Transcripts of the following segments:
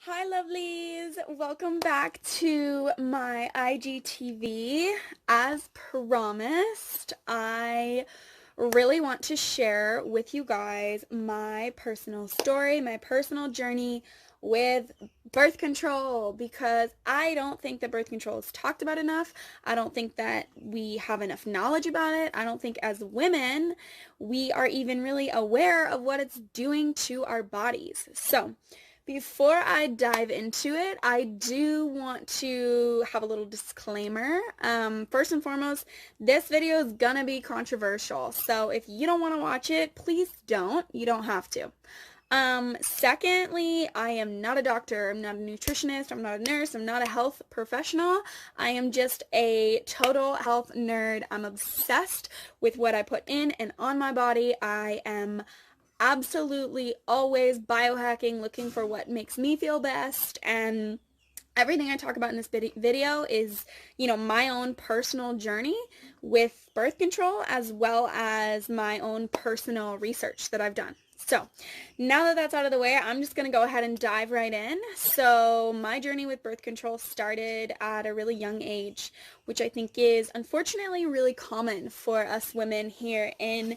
Hi lovelies, welcome back to my IGTV. As promised, I really want to share with you guys my personal story, my personal journey with birth control, because I don't think that birth control is talked about enough. I don't think that we have enough knowledge about it. I don't think as women we are even really aware of what it's doing to our bodies. So before I dive into it, I do want to have a little disclaimer. First and foremost, this video is gonna be controversial, so if you don't want to watch it, please don't. You don't have to. Secondly, I am not a doctor. I'm not a nutritionist. I'm not a nurse. I'm not a health professional. I am just a total health nerd. I'm obsessed with what I put in and on my body. I am absolutely always biohacking, looking for what makes me feel best, and everything I talk about in this video is, my own personal journey with birth control as well as my own personal research that I've done. So now that that's out of the way, I'm just going to go ahead and dive right in. So my journey with birth control started at a really young age, which I think is unfortunately really common for us women here in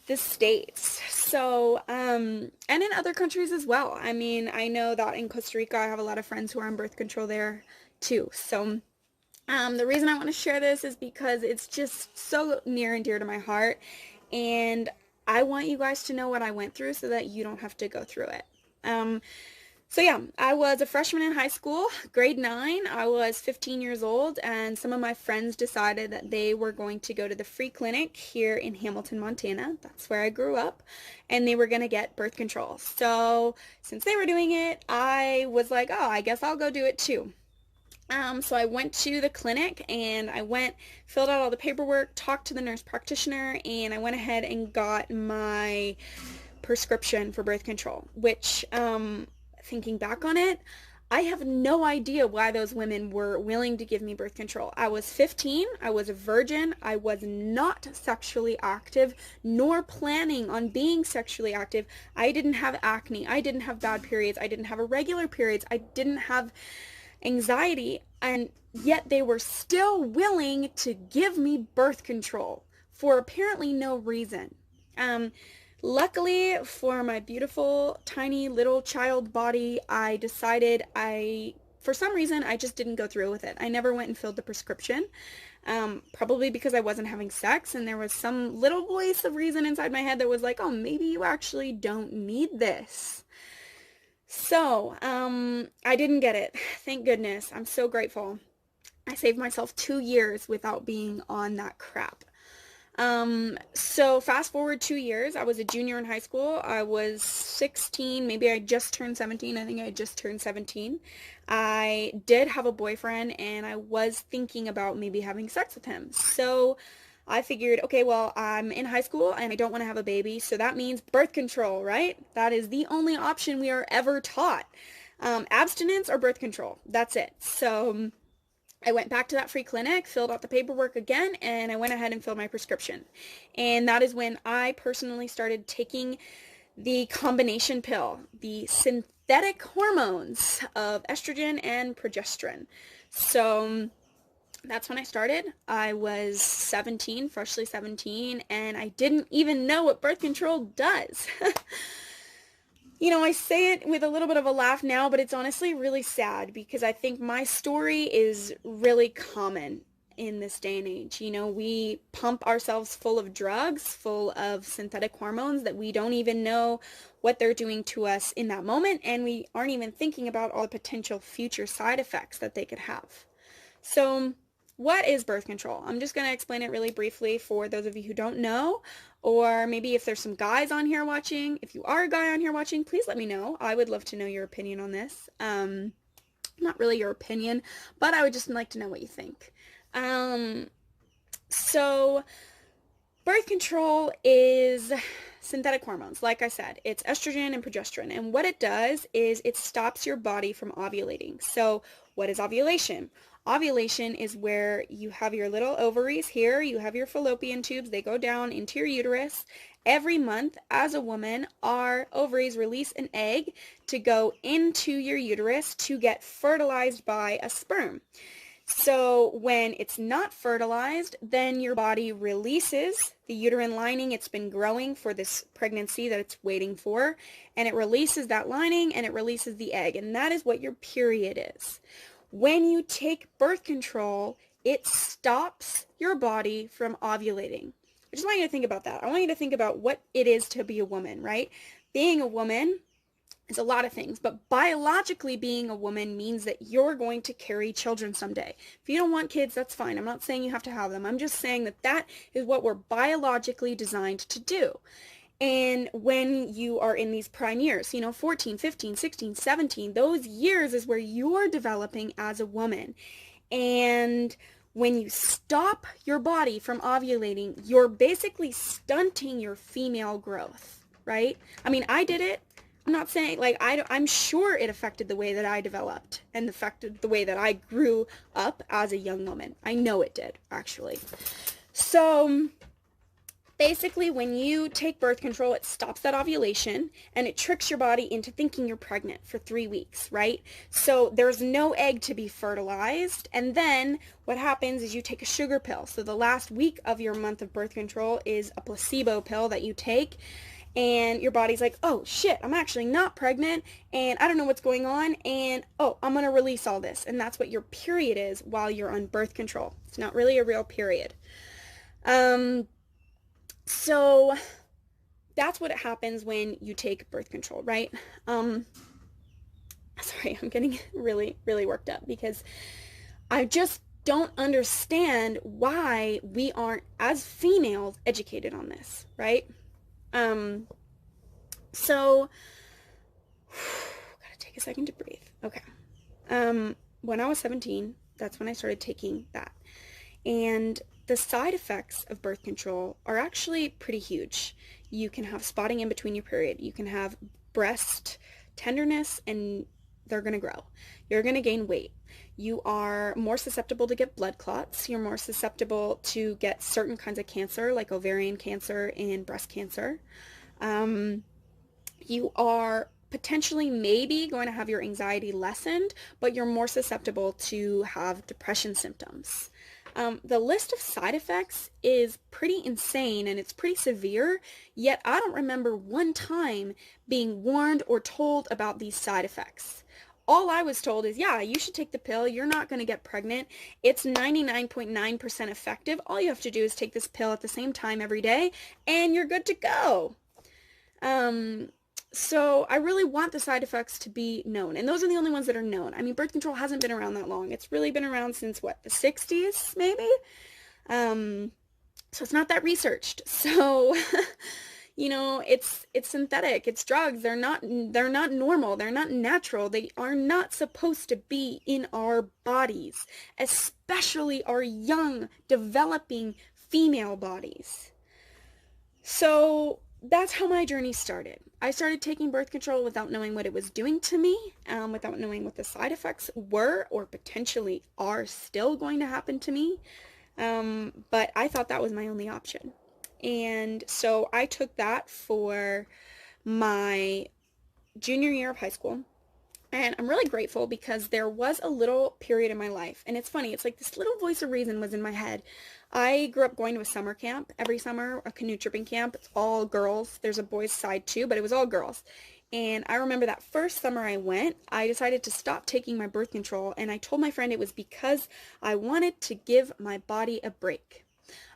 the States. So, and in other countries as well. I mean, I know that in Costa Rica, I have a lot of friends who are on birth control there too. So, the reason I want to share this is because it's just so near and dear to my heart. And I want you guys to know what I went through so that you don't have to go through it. So yeah, I was a freshman in high school, grade 9. I was 15 years old, and some of my friends decided that they were going to go to the free clinic here in Hamilton, Montana. That's where I grew up, and they were going to get birth control. So since they were doing it, I was like, oh, I guess I'll go do it too. So I went to the clinic and filled out all the paperwork, talked to the nurse practitioner, and I went ahead and got my prescription for birth control, which, thinking back on it, I have no idea why those women were willing to give me birth control. I was 15, I was a virgin, I was not sexually active, nor planning on being sexually active. I didn't have acne, I didn't have bad periods, I didn't have irregular periods, I didn't have anxiety, and yet they were still willing to give me birth control for apparently no reason. Luckily for my beautiful, tiny little child body, I decided for some reason, I just didn't go through with it. I never went and filled the prescription, probably because I wasn't having sex, and there was some little voice of reason inside my head that was like, oh, maybe you actually don't need this. So, I didn't get it. Thank goodness. I'm so grateful. I saved myself 2 years without being on that crap. So fast forward 2 years, I was a junior in high school. I was 16, maybe I just turned 17. I think I just turned 17. I did have a boyfriend, and I was thinking about maybe having sex with him. So I figured, okay, well, I'm in high school and I don't want to have a baby, so that means birth control, right? That is the only option we are ever taught. Abstinence or birth control. That's it. So I went back to that free clinic, filled out the paperwork again, and I went ahead and filled my prescription. And that is when I personally started taking the combination pill, the synthetic hormones of estrogen and progesterone. So that's when I started. I was 17, freshly 17, and I didn't even know what birth control does. I say it with a little bit of a laugh now, but it's honestly really sad because I think my story is really common in this day and age. We pump ourselves full of drugs, full of synthetic hormones that we don't even know what they're doing to us in that moment, and we aren't even thinking about all the potential future side effects that they could have. So, what is birth control? I'm just going to explain it really briefly for those of you who don't know, or maybe if there's some guys on here watching. If you are a guy on here watching, please let me know. I would love to know your opinion on this. Not really your opinion, but I would just like to know what you think. So birth control is synthetic hormones. Like I said, it's estrogen and progesterone. And what it does is it stops your body from ovulating. So what is ovulation? Ovulation is where you have your little ovaries here, you have your fallopian tubes, they go down into your uterus, every month as a woman, our ovaries release an egg to go into your uterus to get fertilized by a sperm. So when it's not fertilized, then your body releases the uterine lining it's been growing for this pregnancy that it's waiting for, and it releases that lining and it releases the egg, and that is what your period is. When you take birth control, it stops your body from ovulating. I just want you to think about that. I want you to think about what it is to be a woman, right? Being a woman is a lot of things, but biologically being a woman means that you're going to carry children someday. If you don't want kids, that's fine. I'm not saying you have to have them. I'm just saying that that is what we're biologically designed to do. And when you are in these prime years, 14, 15, 16, 17, those years is where you're developing as a woman. And when you stop your body from ovulating, you're basically stunting your female growth, right? I mean, I did it. I'm not saying, I'm sure it affected the way that I developed and affected the way that I grew up as a young woman. I know it did, actually. So basically, when you take birth control, it stops that ovulation and it tricks your body into thinking you're pregnant for 3 weeks, right? So there's no egg to be fertilized. And then what happens is you take a sugar pill. So the last week of your month of birth control is a placebo pill that you take. And your body's like, oh shit, I'm actually not pregnant and I don't know what's going on, and I'm going to release all this. And that's what your period is while you're on birth control. It's not really a real period. So that's what happens when you take birth control, right? Sorry, I'm getting really, really worked up because I just don't understand why we aren't, as females, educated on this, right? So gotta take a second to breathe. Okay. When I was 17, that's when I started taking that. And the side effects of birth control are actually pretty huge. You can have spotting in between your period. You can have breast tenderness and they're going to grow. You're going to gain weight. You are more susceptible to get blood clots. You're more susceptible to get certain kinds of cancer like ovarian cancer and breast cancer. You are potentially maybe going to have your anxiety lessened, but you're more susceptible to have depression symptoms. The list of side effects is pretty insane and it's pretty severe, yet I don't remember one time being warned or told about these side effects. All I was told is, yeah, you should take the pill. You're not going to get pregnant. It's 99.9% effective. All you have to do is take this pill at the same time every day and you're good to go. So I really want the side effects to be known. And those are the only ones that are known. I mean, birth control hasn't been around that long. It's really been around since, what, the 60s, maybe? So it's not that researched. So, it's synthetic. It's drugs. They're not normal. They're not natural. They are not supposed to be in our bodies, especially our young, developing female bodies. So that's how my journey started. I started taking birth control without knowing what it was doing to me, without knowing what the side effects were or potentially are still going to happen to me. But I thought that was my only option. And so I took that for my junior year of high school. And I'm really grateful because there was a little period in my life. And it's funny, it's like this little voice of reason was in my head. I grew up going to a summer camp every summer, a canoe tripping camp. It's all girls. There's a boys' side too, but it was all girls. And I remember that first summer I went, I decided to stop taking my birth control. And I told my friend it was because I wanted to give my body a break.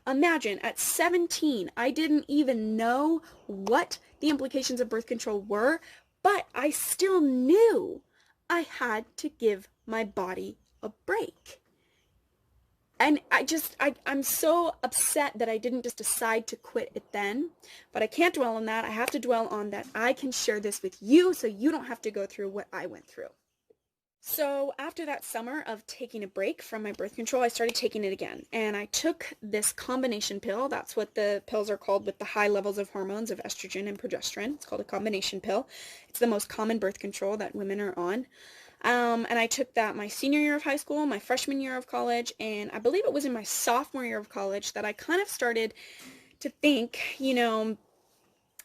Imagine, at 17, I didn't even know what the implications of birth control were, but I still knew I had to give my body a break. And I'm so upset that I didn't just decide to quit it then, but I can't dwell on that. I have to dwell on that I can share this with you so you don't have to go through what I went through. So after that summer of taking a break from my birth control, I started taking it again. And I took this combination pill. That's what the pills are called with the high levels of hormones of estrogen and progesterone. It's called a combination pill. It's the most common birth control that women are on. And I took that my senior year of high school, my freshman year of college, and I believe it was in my sophomore year of college that I kind of started to think,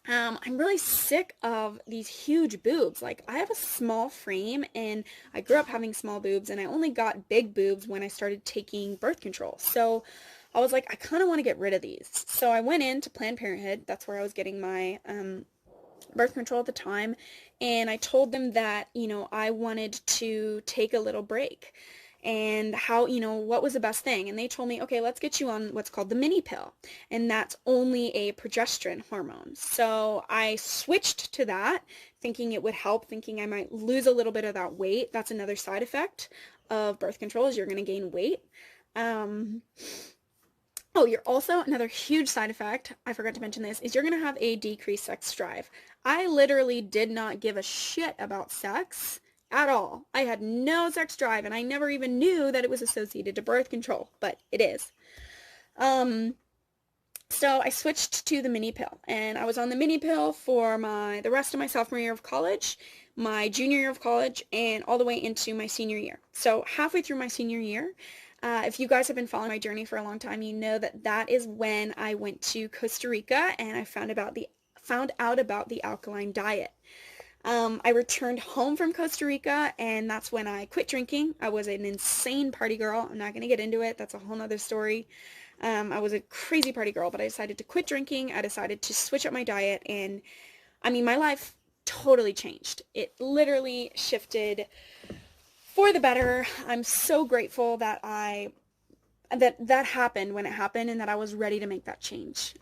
I'm really sick of these huge boobs. Like, I have a small frame, and I grew up having small boobs, and I only got big boobs when I started taking birth control. So I was like, I kind of want to get rid of these. So I went into Planned Parenthood. That's where I was getting my birth control at the time. And I told them that, I wanted to take a little break and how, what was the best thing. And they told me, okay, let's get you on what's called the mini pill. And that's only a progesterone hormone. So I switched to that, thinking it would help, thinking I might lose a little bit of that weight. That's another side effect of birth control, is you're going to gain weight. Oh, you're also, another huge side effect, I forgot to mention this, is you're going to have a decreased sex drive. I literally did not give a shit about sex at all. I had no sex drive, and I never even knew that it was associated to birth control, but it is. So I switched to the mini pill, and I was on the mini pill for the rest of my sophomore year of college, my junior year of college, and all the way into my senior year. So halfway through my senior year, if you guys have been following my journey for a long time, you know that that is when I went to Costa Rica, and I found out about the alkaline diet. I returned home from Costa Rica, and that's when I quit drinking. I was an insane party girl. I'm not going to get into it. That's a whole nother story. I was a crazy party girl, but I decided to quit drinking. I decided to switch up my diet, and my life totally changed. It literally shifted for the better. I'm so grateful that that happened when it happened, and that I was ready to make that change.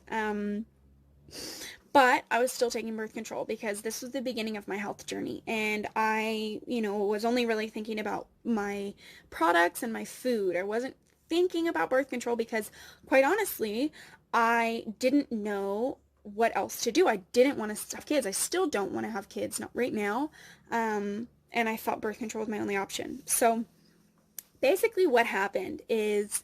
But I was still taking birth control because this was the beginning of my health journey, and I, was only really thinking about my products and my food. I wasn't thinking about birth control because, quite honestly, I didn't know what else to do. I didn't want to have kids. I still don't want to have kids, not right now. And I thought birth control was my only option. So basically what happened is,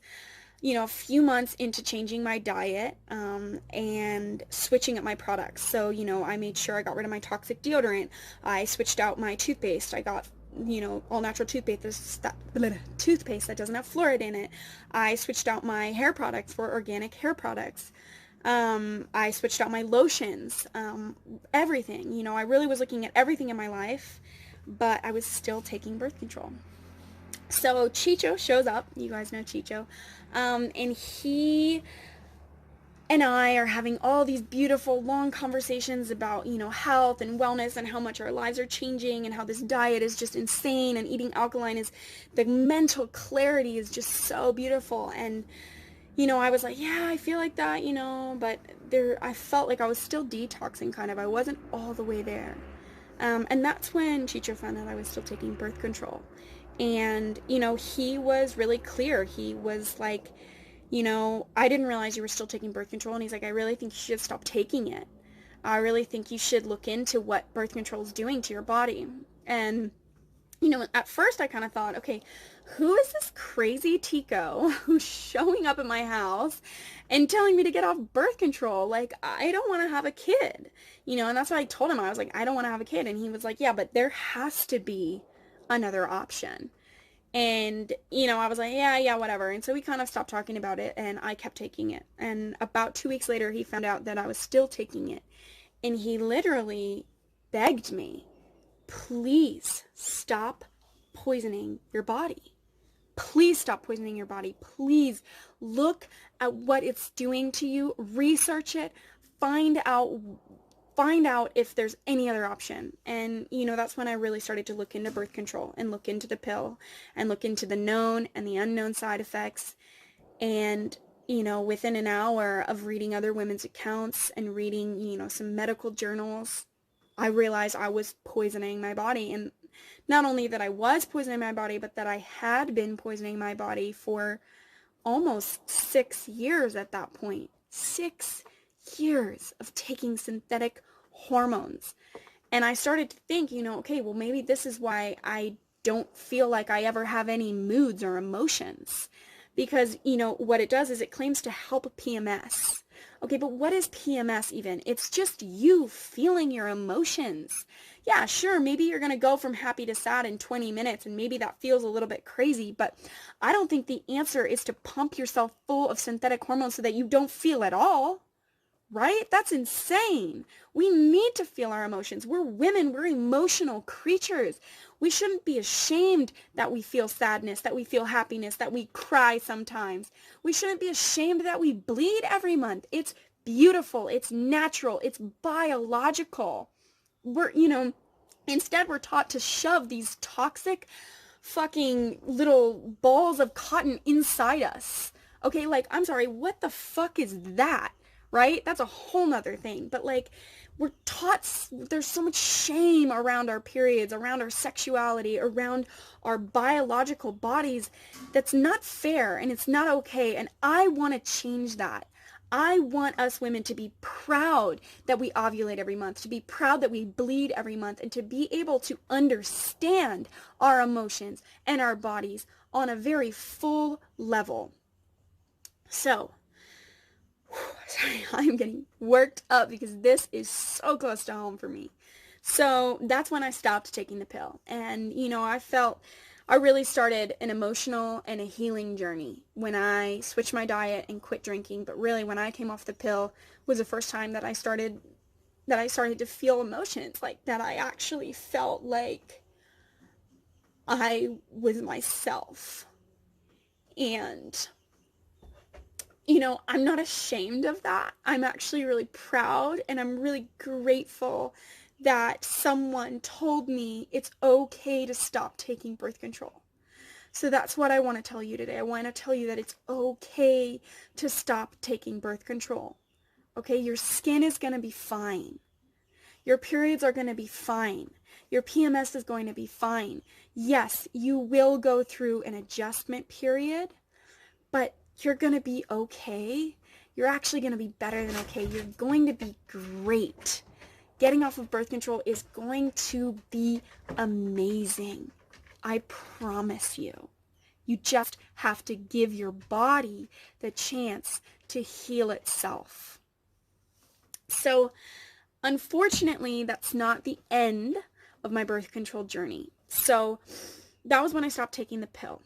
a few months into changing my diet and switching up my products. So, I made sure I got rid of my toxic deodorant. I switched out my toothpaste. I got, all natural toothpaste that doesn't have fluoride in it. I switched out my hair products for organic hair products. I switched out my lotions, everything. I really was looking at everything in my life, but I was still taking birth control. So Chicho shows up. You guys know Chicho. And he and I are having all these beautiful, long conversations about, health and wellness and how much our lives are changing and how this diet is just insane, and eating alkaline is, the mental clarity is just so beautiful. And, I was like, yeah, I feel like that, but I felt like I was still detoxing kind of. I wasn't all the way there. And that's when Chicho found out I was still taking birth control. And, he was really clear. He was like, I didn't realize you were still taking birth control. And he's like, I really think you should stop taking it. I really think you should look into what birth control is doing to your body. And, at first I kind of thought, okay, who is this crazy Tico who's showing up at my house and telling me to get off birth control? Like, I don't want to have a kid, and that's what I told him. I was like, I don't want to have a kid. And he was like, yeah, but there has to be another option. And, I was like, yeah, whatever. And so we kind of stopped talking about it, and I kept taking it. And about 2 weeks later, he found out that I was still taking it. And he literally begged me, please stop poisoning your body. Please stop poisoning your body. Please look at what it's doing to you. Research it. Find out if there's any other option. And, that's when I really started to look into birth control and look into the pill and look into the known and the unknown side effects. And, within an hour of reading other women's accounts and reading, some medical journals, I realized I was poisoning my body. And not only that I was poisoning my body, but that I had been poisoning my body for almost 6 years at that point. 6 years of taking synthetic hormones. And I started to think, okay, well, maybe this is why I don't feel like I ever have any moods or emotions. Because, what it does is it claims to help PMS. Okay, but what is PMS even? It's just you feeling your emotions. Yeah, sure, maybe you're going to go from happy to sad in 20 minutes, and maybe that feels a little bit crazy, but I don't think the answer is to pump yourself full of synthetic hormones so that you don't feel at all. right? That's insane. We need to feel our emotions. We're women. We're emotional creatures. We shouldn't be ashamed that we feel sadness, that we feel happiness, that we cry sometimes. We shouldn't be ashamed that we bleed every month. It's beautiful. It's natural. It's biological. Instead we're taught to shove these toxic fucking little balls of cotton inside us. Okay, like, I'm sorry, what the fuck is that? Right? That's a whole nother thing. But like, we're taught, there's so much shame around our periods, around our sexuality, around our biological bodies. That's not fair, and it's not okay. And I want to change that. I want us women to be proud that we ovulate every month, to be proud that we bleed every month, and to be able to understand our emotions and our bodies on a very full level. So, sorry, I'm getting worked up because this is so close to home for me. So that's when I stopped taking the pill. And, I really started an emotional and a healing journey when I switched my diet and quit drinking. But really, when I came off the pill was the first time that I started to feel emotions, like that I actually felt like I was myself. And, I'm not ashamed of that. I'm actually really proud, and I'm really grateful that someone told me it's okay to stop taking birth control. So that's what I want to tell you today. I want to tell you that it's okay to stop taking birth control. Okay, your skin is going to be fine. Your periods are going to be fine. Your PMS is going to be fine. Yes, you will go through an adjustment period, but you're going to be okay. You're actually going to be better than okay. You're going to be great. Getting off of birth control is going to be amazing. I promise you. You just have to give your body the chance to heal itself. So, unfortunately, that's not the end of my birth control journey. So, that was when I stopped taking the pill.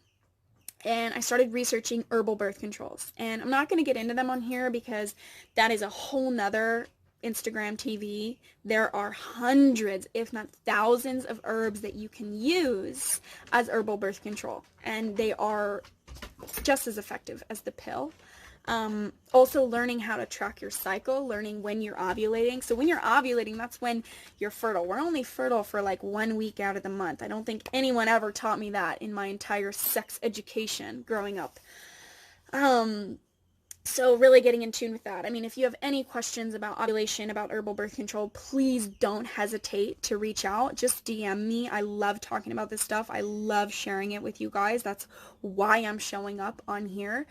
And I started researching herbal birth controls. And I'm not going to get into them on here because that is a whole nother Instagram TV. There are hundreds, if not thousands, of herbs that you can use as herbal birth control. And they are just as effective as the pill. Also learning how to track your cycle, learning when you're ovulating. So when you're ovulating, that's when you're fertile. We're only fertile for like 1 week out of the month. I don't think anyone ever taught me that in my entire sex education growing up. So really getting in tune with that. I mean, if you have any questions about ovulation, about herbal birth control, please don't hesitate to reach out. Just DM me. I love talking about this stuff. I love sharing it with you guys. That's why I'm showing up on here.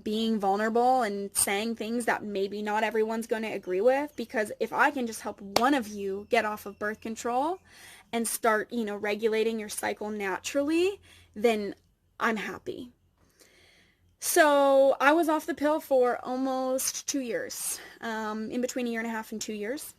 Being vulnerable and saying things that maybe not everyone's going to agree with, because if I can just help one of you get off of birth control and start, regulating your cycle naturally, then I'm happy. So I was off the pill for almost 2 years, in between 1.5 years and 2 years.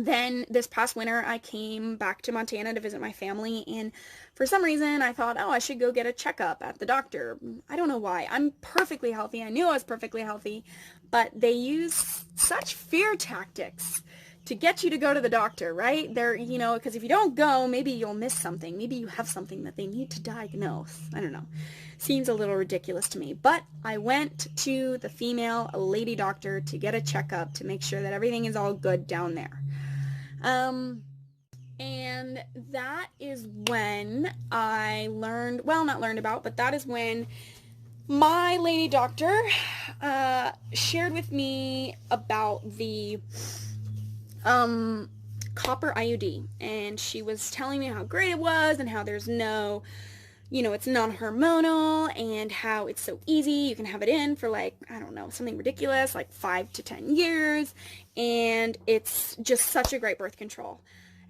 Then this past winter, I came back to Montana to visit my family, and for some reason, I thought, I should go get a checkup at the doctor. I don't know why. I'm perfectly healthy. I knew I was perfectly healthy, but they use such fear tactics to get you to go to the doctor, right? They're, because if you don't go, maybe you'll miss something. Maybe you have something that they need to diagnose. I don't know. Seems a little ridiculous to me. But I went to the lady doctor to get a checkup to make sure that everything is all good down there. And that is when I that is when my lady doctor, shared with me about the, copper IUD, and she was telling me how great it was and how there's no, it's non-hormonal and how it's so easy. You can have it in for something ridiculous, like 5 to 10 years, and it's just such a great birth control.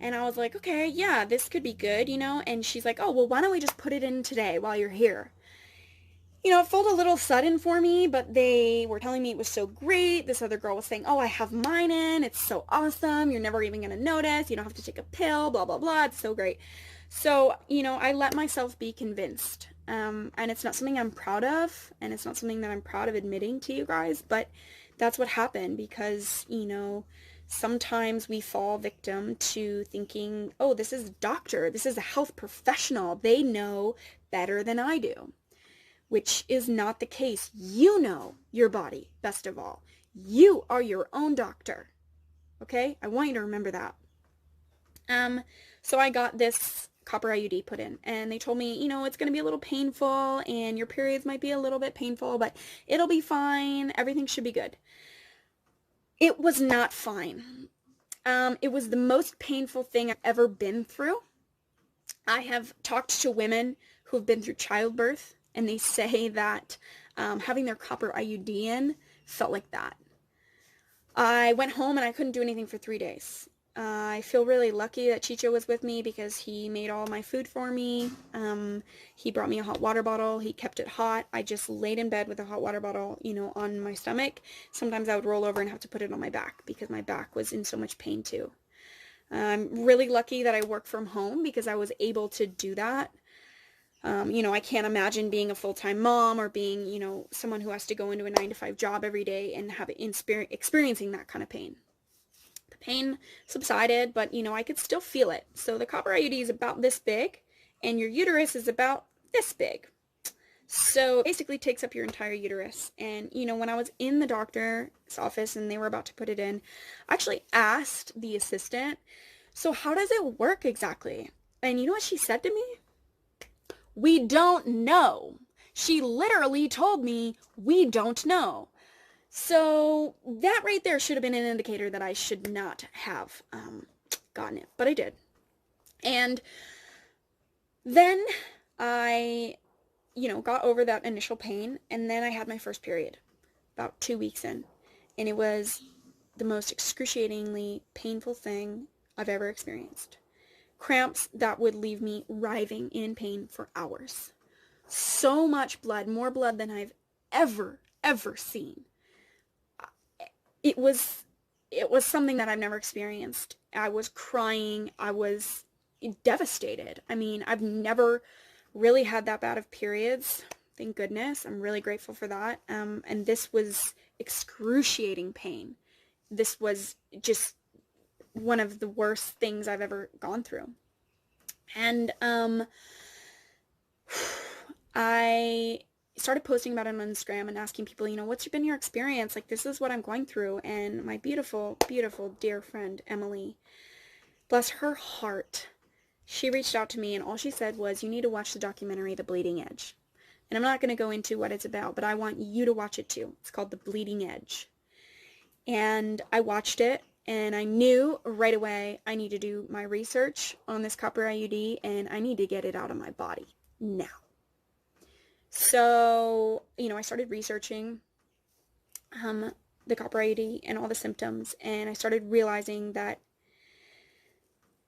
And I was like, okay, yeah, this could be good, and she's like, oh, well, why don't we just put it in today while you're here? It felt a little sudden for me, but they were telling me it was so great. This other girl was saying, oh, I have mine in. It's so awesome. You're never even going to notice. You don't have to take a pill, blah, blah, blah. It's so great. So, I let myself be convinced. And it's not something I'm proud of, and it's not something that I'm proud of admitting to you guys, but that's what happened because, sometimes we fall victim to thinking, oh, this is a doctor, this is a health professional, they know better than I do, which is not the case. You know your body best of all. You are your own doctor. Okay? I want you to remember that. So I got this copper IUD put in, and they told me, it's going to be a little painful and your periods might be a little bit painful, but it'll be fine. Everything should be good. It was not fine. It was the most painful thing I've ever been through. I have talked to women who have been through childbirth, and they say that having their copper IUD in felt like that. I went home and I couldn't do anything for 3 days. I feel really lucky that Chicho was with me because he made all my food for me. He brought me a hot water bottle. He kept it hot. I just laid in bed with a hot water bottle, on my stomach. Sometimes I would roll over and have to put it on my back because my back was in so much pain too. I'm really lucky that I work from home because I was able to do that. I can't imagine being a full-time mom or being, someone who has to go into a 9-to-5 job every day and experiencing that kind of pain. The pain subsided, but, I could still feel it. So the copper IUD is about this big, and your uterus is about this big. So it basically takes up your entire uterus. And, when I was in the doctor's office and they were about to put it in, I actually asked the assistant, so how does it work exactly? And you know what she said to me? We don't know. She literally told me, we don't know. So that right there should have been an indicator that I should not have gotten it, but I did. And then I, got over that initial pain, and then I had my first period about 2 weeks in, and it was the most excruciatingly painful thing I've ever experienced. Cramps that would leave me writhing in pain for hours. So much blood, more blood than I've ever seen. It was something that I've never experienced. I was crying. I was devastated. I mean, I've never really had that bad of periods. Thank goodness. I'm really grateful for that. And this was excruciating pain. This was just one of the worst things I've ever gone through. And I started posting about it on Instagram and asking people, what's been your experience? Like, this is what I'm going through. And my beautiful, beautiful dear friend, Emily, bless her heart, she reached out to me and all she said was, you need to watch the documentary, The Bleeding Edge. And I'm not going to go into what it's about, but I want you to watch it too. It's called The Bleeding Edge. And I watched it. And I knew right away I need to do my research on this copper IUD, and I need to get it out of my body now. So, I started researching the copper IUD and all the symptoms, and I started realizing that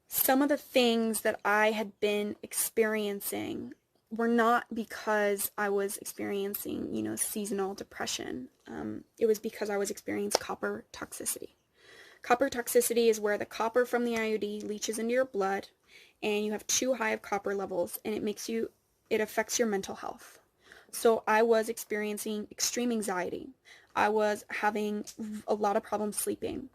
some of the things that I had been experiencing were not because I was experiencing, seasonal depression. It was because I was experiencing copper toxicity. Copper toxicity is where the copper from the IUD leaches into your blood and you have too high of copper levels, and it affects your mental health. So I was experiencing extreme anxiety. I was having a lot of problems sleeping.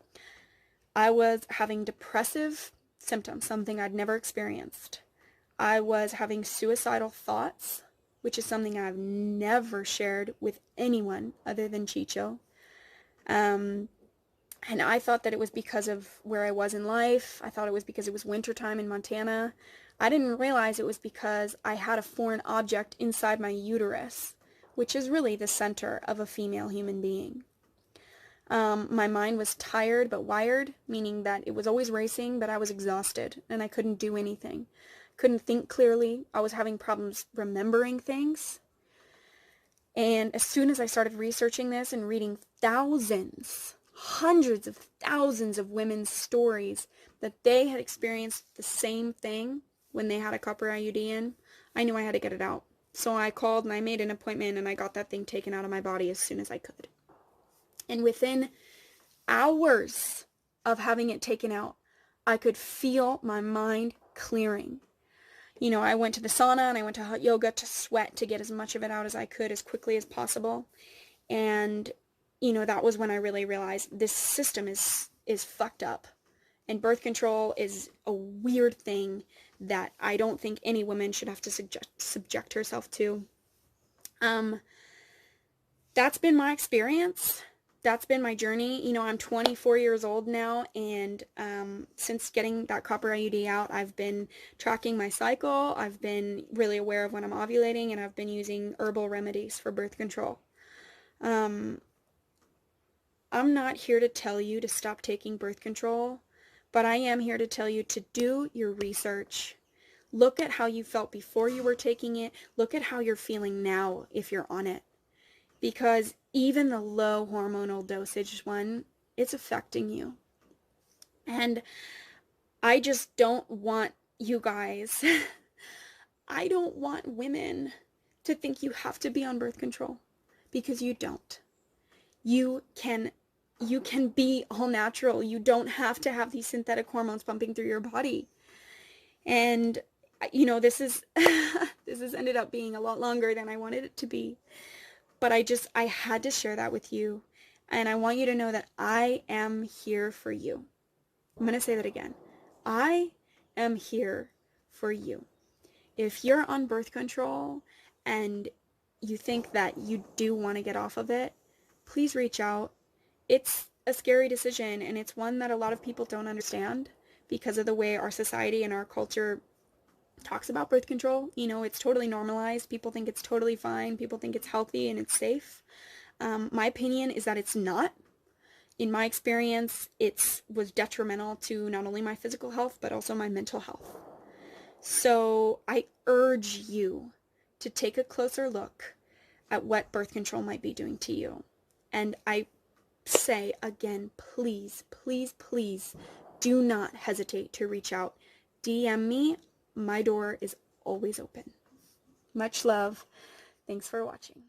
I was having depressive symptoms, something I'd never experienced. I was having suicidal thoughts, which is something I've never shared with anyone other than Chicho. And I thought that it was because of where I was in life. I thought it was because it was wintertime in Montana. I didn't realize it was because I had a foreign object inside my uterus, which is really the center of a female human being. My mind was tired but wired, meaning that it was always racing, but I was exhausted and I couldn't do anything. Couldn't think clearly. I was having problems remembering things. And as soon as I started researching this and reading hundreds of thousands of women's stories that they had experienced the same thing when they had a copper IUD in, I knew I had to get it out. So I called and I made an appointment and I got that thing taken out of my body as soon as I could. And within hours of having it taken out, I could feel my mind clearing. I went to the sauna and I went to hot yoga to sweat to get as much of it out as I could as quickly as possible. And that was when I really realized this system is fucked up. And birth control is a weird thing that I don't think any woman should have to subject herself to. That's been my experience. That's been my journey. I'm 24 years old now, and since getting that copper IUD out, I've been tracking my cycle. I've been really aware of when I'm ovulating, and I've been using herbal remedies for birth control. I'm not here to tell you to stop taking birth control, but I am here to tell you to do your research. Look at how you felt before you were taking it. Look at how you're feeling now if you're on it. Because even the low hormonal dosage one, it's affecting you. And I just don't want you guys, I don't want women to think you have to be on birth control, because you don't. You can be all natural. You don't have to have these synthetic hormones pumping through your body. And this is this has ended up being a lot longer than I wanted it to be. But I had to share that with you. And I want you to know that I am here for you. I'm going to say that again. I am here for you. If you're on birth control and you think that you do want to get off of it, please reach out. It's a scary decision, and it's one that a lot of people don't understand because of the way our society and our culture talks about birth control. It's totally normalized. People think it's totally fine. People think it's healthy and it's safe. My opinion is that it's not. In my experience, it was detrimental to not only my physical health, but also my mental health. So I urge you to take a closer look at what birth control might be doing to you. And I say again, please, please, please do not hesitate to reach out. DM me. My door is always open. Much love. Thanks for watching.